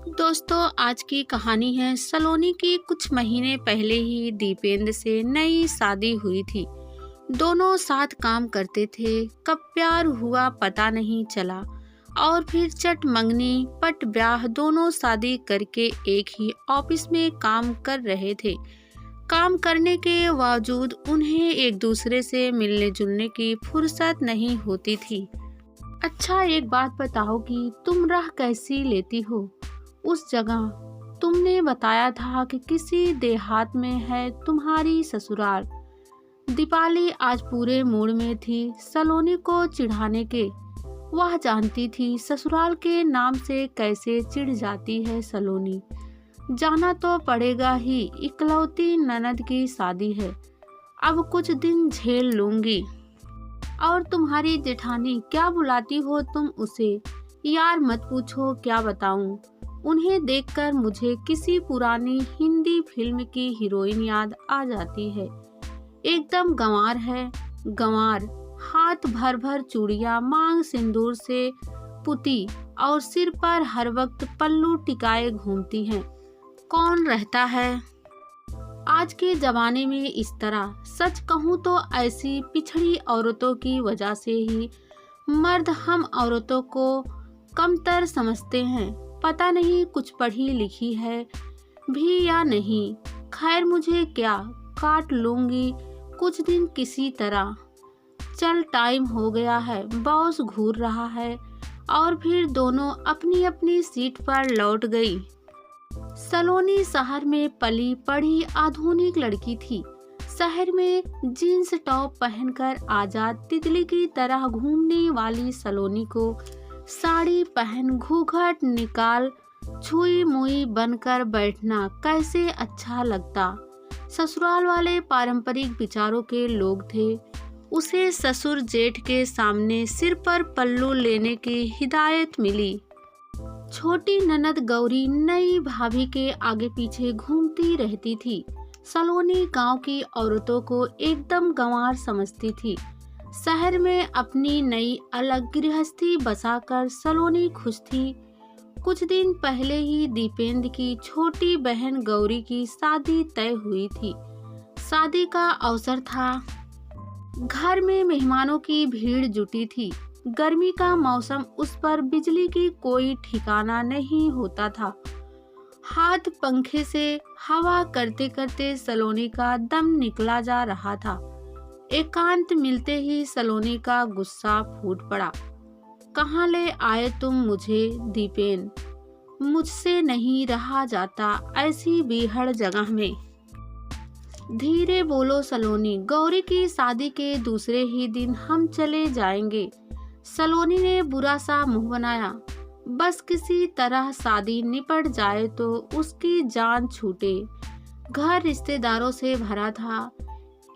दोस्तों, आज की कहानी है सलोनी की। कुछ महीने पहले ही दीपेंद्र से नई शादी हुई थी। दोनों साथ काम करते थे। कब प्यार हुआ पता नहीं चला और फिर चट मंगनी पट ब्याह। दोनों शादी करके एक ही ऑफिस में काम कर रहे थे। काम करने के बावजूद उन्हें एक दूसरे से मिलने जुलने की फुर्सत नहीं होती थी। अच्छा, एक बात बताओ कि तुम राह कैसी लेती हो? उस जगह तुमने बताया था कि किसी देहात में है तुम्हारी ससुराल। दीपाली आज पूरे मूड में थी सलोनी को चिढ़ाने के। वह जानती थी ससुराल के नाम से कैसे चिढ़ जाती है सलोनी। जाना तो पड़ेगा ही, इकलौती ननद की शादी है। अब कुछ दिन झेल लूंगी। और तुम्हारी जेठानी, क्या बुलाती हो तुम उसे? यार मत पूछो, क्या बताऊं। उन्हें देखकर मुझे किसी पुरानी हिंदी फिल्म की हीरोइन याद आ जाती है। एकदम गंवार है, गंवार। हाथ भर भर चूड़ियां, मांग सिंदूर से पुती और सिर पर हर वक्त पल्लू टिकाए घूमती हैं। कौन रहता है आज के जमाने में इस तरह? सच कहूँ तो ऐसी पिछड़ी औरतों की वजह से ही मर्द हम औरतों को कमतर समझते हैं। पता नहीं कुछ पढ़ी लिखी है भी या नहीं। खैर, मुझे क्या, काट लूंगी कुछ दिन किसी तरह। चल, टाइम हो गया है। बॉस घूर रहा है। और फिर दोनों अपनी अपनी सीट पर लौट गई। सलोनी शहर में पली पढ़ी आधुनिक लड़की थी। शहर में जीन्स टॉप पहनकर आजाद तितली की तरह घूमने वाली सलोनी को साड़ी पहन घूंघट निकाल छुई मुई बनकर बैठना कैसे अच्छा लगता। ससुराल वाले पारंपरिक विचारों के लोग थे। उसे ससुर जेठ के सामने सिर पर पल्लू लेने की हिदायत मिली। छोटी ननद गौरी नई भाभी के आगे पीछे घूमती रहती थी। सलोनी गांव की औरतों को एकदम गंवार समझती थी। शहर में अपनी नई अलग गृहस्थी बसाकर सलोनी खुश थी। कुछ दिन पहले ही दीपेंद्र की छोटी बहन गौरी की शादी तय हुई थी। शादी का अवसर था। घर में मेहमानों की भीड़ जुटी थी। गर्मी का मौसम, उस पर बिजली की कोई ठिकाना नहीं होता था। हाथ पंखे से हवा करते करते सलोनी का दम निकला जा रहा था। एकांत मिलते ही सलोनी का गुस्सा फूट पड़ा। कहाँ ले आए तुम मुझे दीपेन? मुझसे नहीं रहा जाता ऐसी बीहड़ जगह में। धीरे बोलो सलोनी, गौरी की शादी के दूसरे ही दिन हम चले जाएंगे। सलोनी ने बुरा सा मुंह बनाया। बस किसी तरह शादी निपट जाए तो उसकी जान छूटे। घर रिश्तेदारों से भरा था।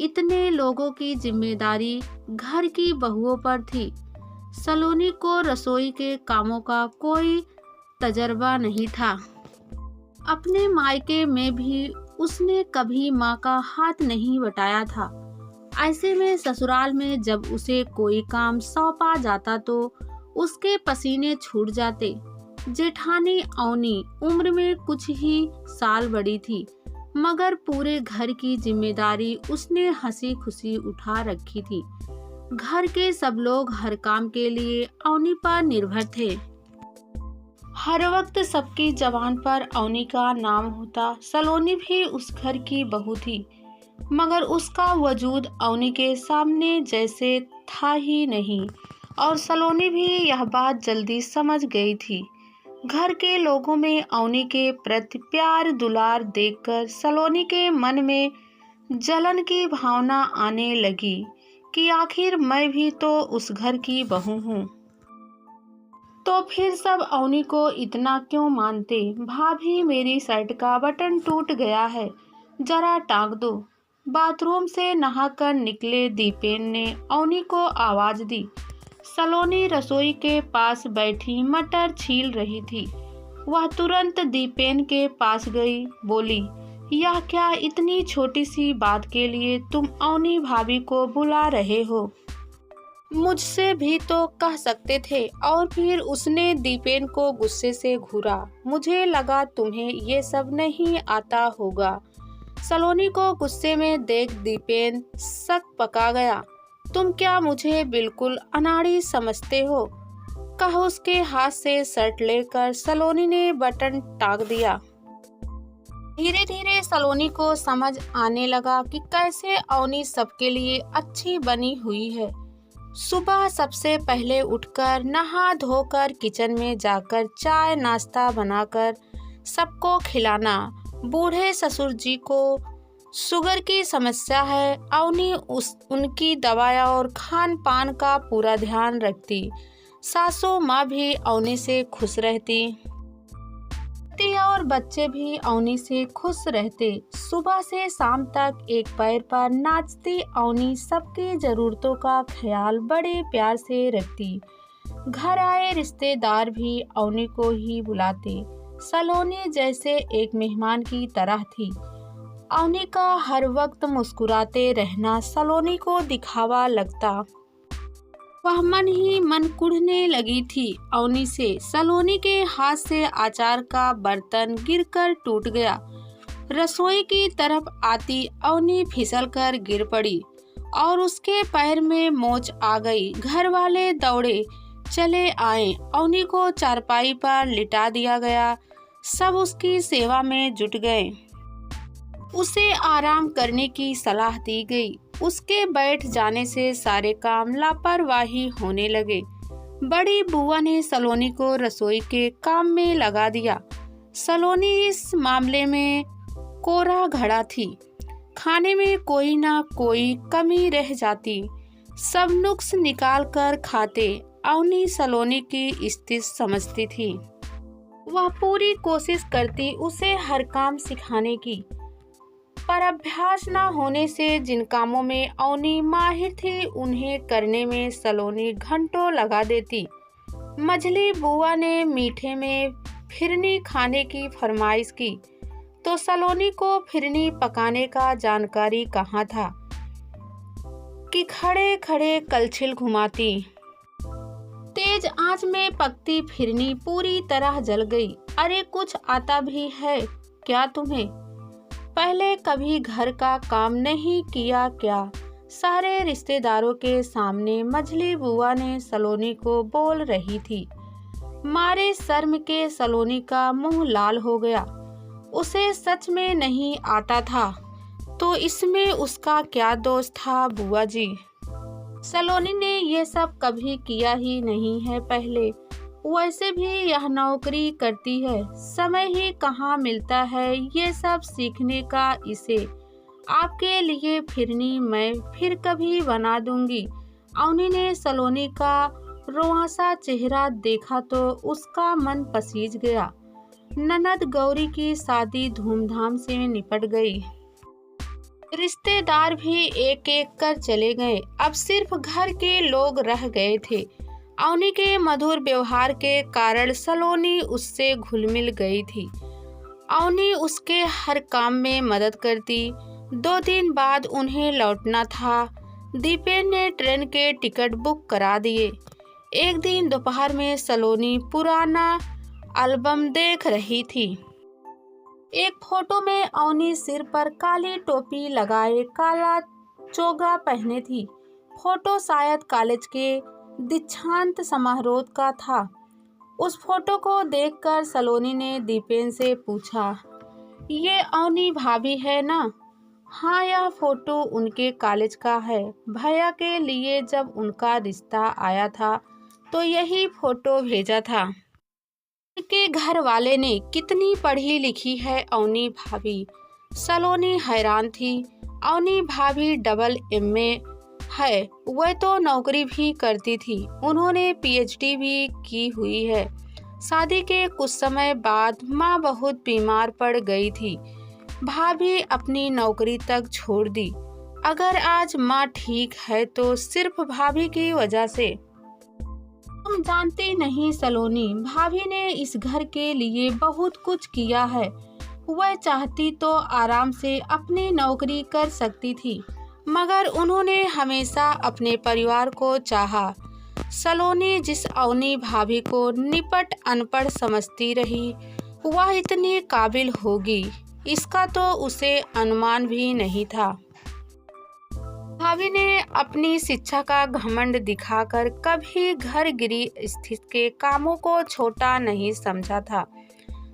इतने लोगों की जिम्मेदारी घर की बहुओं पर थी। सलोनी को रसोई के कामों का कोई तजर्बा नहीं था। अपने मायके में भी उसने कभी माँ का हाथ नहीं बटाया था। ऐसे में ससुराल में जब उसे कोई काम सौंपा जाता तो उसके पसीने छूट जाते। जेठानी अवनी उम्र में कुछ ही साल बड़ी थी, मगर पूरे घर की जिम्मेदारी उसने हंसी खुशी उठा रखी थी। घर के सब लोग हर काम के लिए अवनी पर निर्भर थे। हर वक्त सबकी जबान पर अवनी का नाम होता। सलोनी भी उस घर की बहू थी, मगर उसका वजूद अवनी के सामने जैसे था ही नहीं। और सलोनी भी यह बात जल्दी समझ गई थी। घर के लोगों में अवनी के प्रति प्यार दुलार देखकर सलोनी के मन में जलन की भावना आने लगी कि आखिर मैं भी तो उस घर की बहू हूँ। तो फिर सब अवनी को इतना क्यों मानते? भाभी, मेरी शर्ट का बटन टूट गया है, जरा टांग दो। बाथरूम से नहाकर निकले दीपेन ने अवनी को आवाज दी। सलोनी रसोई के पास बैठी मटर छील रही थी। वह तुरंत दीपेन के पास गई, बोली, यह क्या, इतनी छोटी सी बात के लिए तुम अवनी भाभी को बुला रहे हो? मुझसे भी तो कह सकते थे। और फिर उसने दीपेन को गुस्से से घूरा। मुझे लगा तुम्हें ये सब नहीं आता होगा। सलोनी को गुस्से में देख दीपेन सक पका गया। तुम क्या मुझे बिल्कुल अनाड़ी समझते हो? कह उसके हाथ से शर्ट लेकर सलोनी ने बटन टाँग दिया। धीरे धीरे सलोनी को समझ आने लगा कि कैसे अवनी सबके लिए अच्छी बनी हुई है। सुबह सबसे पहले उठकर नहा धोकर किचन में जाकर चाय नाश्ता बनाकर सबको खिलाना। बूढ़े ससुर जी को शुगर की समस्या है। अवनी उनकी दवाई और खान पान का पूरा ध्यान रखती। सासू माँ भी अवनी से खुश रहती और बच्चे भी अवनी से खुश रहते। सुबह से शाम तक एक पैर पर नाचती अवनी सबकी जरूरतों का ख्याल बड़े प्यार से रखती। घर आए रिश्तेदार भी अवनी को ही बुलाते। सलोनी जैसे एक मेहमान की तरह थी। अवनी का हर वक्त मुस्कुराते रहना सलोनी को दिखावा लगता। वह मन ही मन कुढ़ने लगी थी अवनी से। सलोनी के हाथ से अचार का बर्तन गिरकर टूट गया। रसोई की तरफ आती अवनी फिसलकर गिर पड़ी और उसके पैर में मोच आ गई। घर वाले दौड़े चले आए। अवनी को चारपाई पर लिटा दिया गया। सब उसकी सेवा में जुट गए। उसे आराम करने की सलाह दी गई। उसके बैठ जाने से सारे काम लापरवाही होने लगे। बड़ी बुआ ने सलोनी को रसोई के काम में लगा दिया। सलोनी इस मामले में कोरा घड़ा थी। खाने में कोई ना कोई कमी रह जाती। सब नुक्स निकाल कर खाते। अवनी सलोनी की स्थिति समझती थी। वह पूरी कोशिश करती उसे हर काम सिखाने की, पर अभ्यास न होने से जिन कामों में अवनी माहिर थी उन्हें करने में सलोनी घंटों लगा देती। मझली बुआ ने मीठे में फिरनी खाने की फरमाइश की तो सलोनी को फिरनी पकाने का जानकारी कहाँ था कि खड़े खड़े कलछिल घुमाती। तेज आंच में पकती फिरनी पूरी तरह जल गई। अरे कुछ आता भी है क्या तुम्हें? पहले कभी घर का काम नहीं किया क्या? सारे रिश्तेदारों के सामने मझली बुआ ने सलोनी को बोल रही थी। मारे शर्म के सलोनी का मुंह लाल हो गया। उसे सच में नहीं आता था तो इसमें उसका क्या दोष था बुआ जी? सलोनी ने ये सब कभी किया ही नहीं है पहले। वैसे भी यह नौकरी करती है, समय ही कहाँ मिलता है ये सब सीखने का इसे। आपके लिए फिरनी मैं फिर कभी बना दूंगी। अवनी ने सलोनी का रुआंसा चेहरा देखा तो उसका मन पसीज गया। ननद गौरी की शादी धूमधाम से निपट गई। रिश्तेदार भी एक एक कर चले गए। अब सिर्फ घर के लोग रह गए थे। अवनी के मधुर व्यवहार के कारण सलोनी उससे घुल मिल गई थी। अवनी उसके हर काम में मदद करती। 2 दिन बाद उन्हें लौटना था। दीपेन ने ट्रेन के टिकट बुक करा दिए। एक दिन दोपहर में सलोनी पुराना एल्बम देख रही थी। एक फोटो में अवनी सिर पर काली टोपी लगाए काला चोगा पहने थी। फोटो शायद कॉलेज के दीक्षांत समारोह का था। उस फोटो को देखकर सलोनी ने दीपेन से पूछा, ये अवनी भाभी है ना? हाँ, यह फोटो उनके कॉलेज का है। भैया के लिए जब उनका रिश्ता आया था तो यही फोटो भेजा था। उनके घर वाले ने कितनी पढ़ी लिखी है अवनी भाभी? सलोनी हैरान थी। अवनी भाभी AA है। वह तो नौकरी भी करती थी। उन्होंने PhD भी की हुई है। शादी के कुछ समय बाद माँ बहुत बीमार पड़ गई थी। भाभी अपनी नौकरी तक छोड़ दी। अगर आज माँ ठीक है तो सिर्फ भाभी की वजह से। तुम जानती नहीं सलोनी, भाभी ने इस घर के लिए बहुत कुछ किया है। वह चाहती तो आराम से अपनी नौकरी कर सकती थी, मगर उन्होंने हमेशा अपने परिवार को चाहा। सलोनी जिस अवनी भाभी को निपट अनपढ़ समझती रही, वह इतनी काबिल होगी, इसका तो उसे अनुमान भी नहीं था। भाभी ने अपनी शिक्षा का घमंड दिखाकर कभी घर गिरी स्थित के कामों को छोटा नहीं समझा था।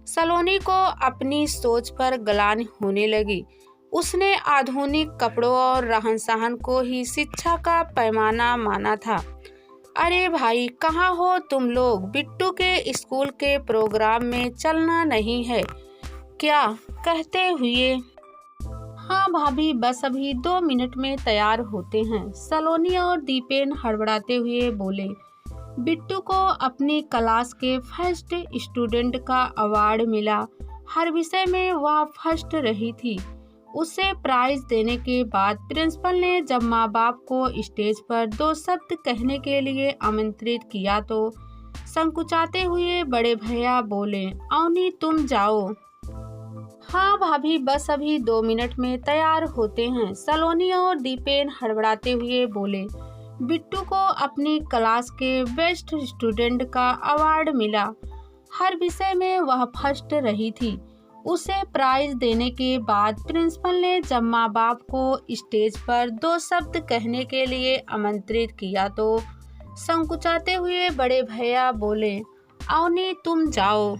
सलोनी को अपनी सोच पर ग्लानि होने लगी। उसने आधुनिक कपड़ों और रहन सहन को ही शिक्षा का पैमाना माना था। अरे भाई, कहाँ हो तुम लोग? बिट्टू के स्कूल के प्रोग्राम में चलना नहीं है क्या? कहते हुए, हाँ भाभी, बस अभी 2 मिनट में तैयार होते हैं। सलोनी और दीपेन हड़बड़ाते हुए बोले। बिट्टू को अपनी क्लास के फर्स्ट स्टूडेंट का अवार्ड मिला। हर विषय में वह फर्स्ट रही थी। उसे प्राइज देने के बाद प्रिंसिपल ने जब माँ बाप को स्टेज पर 2 शब्द कहने के लिए आमंत्रित किया तो संकुचाते हुए बड़े भैया बोले, अवनी तुम जाओ। हाँ भाभी, बस अभी 2 मिनट में तैयार होते हैं। सलोनी और दीपेन हड़बड़ाते हुए बोले। बिट्टू को अपनी क्लास के बेस्ट स्टूडेंट का अवार्ड मिला। हर विषय में वह फर्स्ट रही थी। उसे प्राइज देने के बाद प्रिंसिपल ने जब माँ बाप को स्टेज पर 2 शब्द कहने के लिए आमंत्रित किया तो संकुचाते हुए बड़े भैया बोले, अवनी तुम जाओ।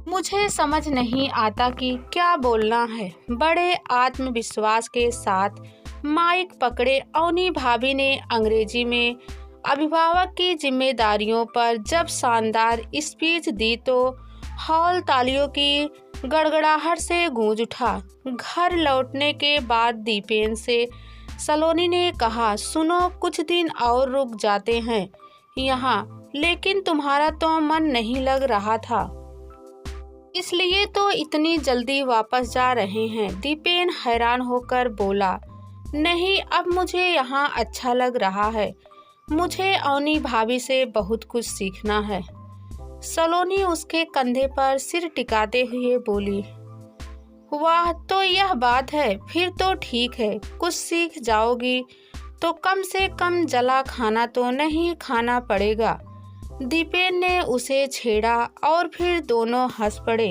मुझे समझ नहीं आता कि क्या बोलना है। बड़े आत्मविश्वास के साथ माइक पकड़े अवनी भाभी ने अंग्रेजी में अभिभावक की जिम्मेदारियों पर जब शानदार स्पीच दी तो हॉल तालियों की गड़गड़ाहट से गूंज उठा। घर लौटने के बाद दीपेन से सलोनी ने कहा, सुनो, कुछ दिन और रुक जाते हैं यहाँ, लेकिन तुम्हारा तो मन नहीं लग रहा था, इसलिए तो इतनी जल्दी वापस जा रहे हैं। दीपेन हैरान होकर बोला, नहीं, अब मुझे यहाँ अच्छा लग रहा है। मुझे अवनी भाभी से बहुत कुछ सीखना है। सलोनी उसके कंधे पर सिर टिकाते हुए बोली, वाह, तो यह बात है। फिर तो ठीक है, कुछ सीख जाओगी तो कम से कम जला खाना तो नहीं खाना पड़ेगा। दीपेन ने उसे छेड़ा और फिर दोनों हंस पड़े।